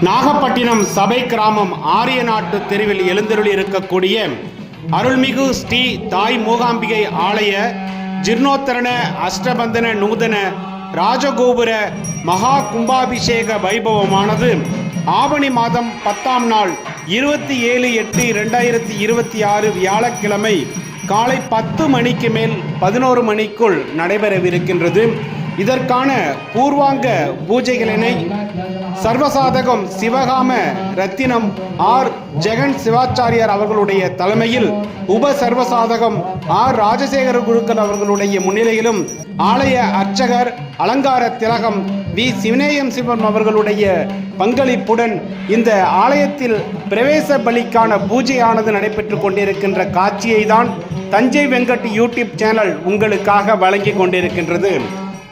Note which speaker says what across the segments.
Speaker 1: நாகப்பட்டினம் சபை கிராமம் ஆரியநாட்டு தெருவில் எழுந்தருளி இருக்கக்கூடிய அருள்மிகு ஸ்ரீ தாய் மூகாம்பிகை ஆலய ஜீர்ணோத்தரண அஷ்டபந்தன நூதன ராஜகோபுர மகா கும்பாபிஷேக வைபவமானது ஆவணி மாதம் 10ஆம் நாள் 27/8/2026 வியாழக்கிழமை காலை 10 மணிக்கு மேல் 11 மணிக்குள் நடைபெறவிருக்கின்றது. இதற்கான பூர்வாங்க பூஜைகளினை சர்வசாதகம் சிவகாம ரத்தினம் ஆர் ஜெகன் சிவாச்சாரியார் அவர்களுடைய தலைமையில் உப சர்வசாதகம் ஆர் ராஜசேகர குருக்கள் அவர்களுடைய முன்னிலையிலும் ஆலய அர்ச்சகர் அலங்கார திலகம் வி சிவனேயம் சிவம் அவர்களுடைய பங்களிப்புடன் இந்த ஆலயத்தில் பிரவேச பலிக்கான பூஜையானது நடைபெற்று கொண்டிருக்கின்ற காட்சியை தான் தஞ்சை வெங்கட் யூடியூப் சேனல் உங்களுக்காக வழங்கி கொண்டிருக்கின்றது.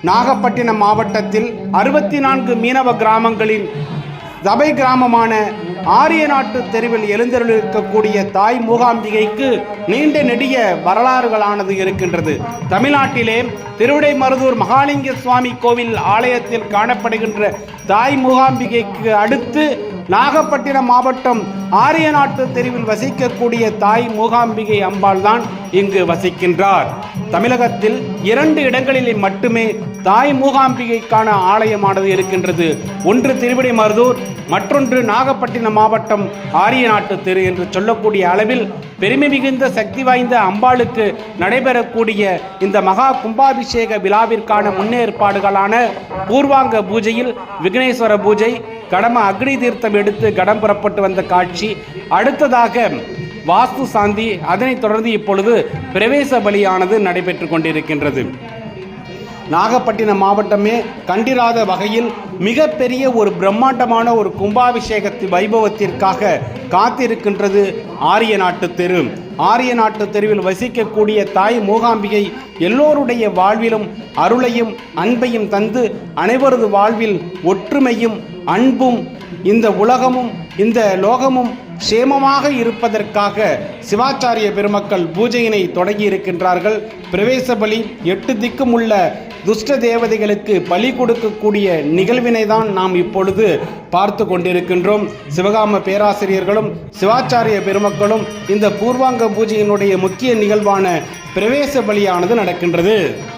Speaker 1: நாகப்பட்டினம் மாவட்டத்தில் 64 மீனவ கிராமங்களின் சபை கிராமமான ஆரியநாட்டு தெருவில் எழுந்தருளிருக்கக்கூடிய தாய் மூகாம்பிகைக்கு நீண்ட நெடிய வரலாறுகளானது இருக்கின்றது. தமிழ்நாட்டிலே திருவிடைமருதூர் மகாலிங்க சுவாமி கோவில் ஆலயத்தில் காணப்படுகின்ற தாய் மூகாம்பிகைக்கு அடுத்து நாகப்பட்டினம் மாவட்டம் ஆரியநாட்டு தெருவில் வசிக்கக்கூடிய தாய் மூகாம்பிகை அம்பாள் தான் இங்கு வசிக்கின்றார். தமிழகத்தில் 2 இடங்களில் மட்டுமே தாய் மூகாம்பிகைக்கான ஆலயமானது இருக்கின்றது. ஒன்று திருவிடைமருதூர், மற்றொன்று நாகப்பட்டினம் மாவட்டம் ஆரியநாட்டு தெரு என்று சொல்லக்கூடிய அளவில் பெருமை மிகுந்த சக்தி வாய்ந்த அம்பாளுக்கு நடைபெறக்கூடிய இந்த மகா கும்பாபிஷேக விழாவிற்கான முன்னேற்பாடுகளான பூர்வாங்க பூஜையில் விக்னேஸ்வர பூஜை, கடம அக்னி தீர்த்தம் எடுத்து கடம் புறப்பட்டு வந்த காட்சி, அடுத்ததாக வாஸ்து சாந்தி, அதனைத் தொடர்ந்து இப்பொழுது பிரவேச பலியானது நடைபெற்று கொண்டிருக்கின்றது. நாகப்பட்டினம் மாவட்டமே கண்டிராத வகையில் மிகப்பெரிய ஒரு பிரம்மாண்டமான ஒரு கும்பாபிஷேகத்து வைபவத்திற்காக காத்திருக்கின்றது ஆரியநாட்டு தெரு. ஆரியநாட்டு தெருவில் வசிக்கக்கூடிய தாய் மூகாம்பிகை எல்லோருடைய வாழ்விலும் அருளையும் அன்பையும் தந்து அனைவரது வாழ்வில் ஒற்றுமையும் அன்பும் இந்த உலகமும் இந்த லோகமும் சேமமாக இருப்பதற்காக சிவாச்சாரிய பெருமக்கள் பூஜையினை தொடங்கி இருக்கின்றார்கள். பிரவேச பலி 8 திக்கும் உள்ள துஷ்ட தேவதைகளுக்கு பலி கொடுக்கக்கூடிய நிகழ்வினை தான் நாம் இப்பொழுது பார்த்து கொண்டிருக்கின்றோம். சிவகாம பேராசிரியர்களும் சிவாச்சாரிய பெருமக்களும் இந்த பூர்வாங்க பூஜையினுடைய முக்கிய நிகழ்வான பிரவேச பலியானது நடக்கின்றது.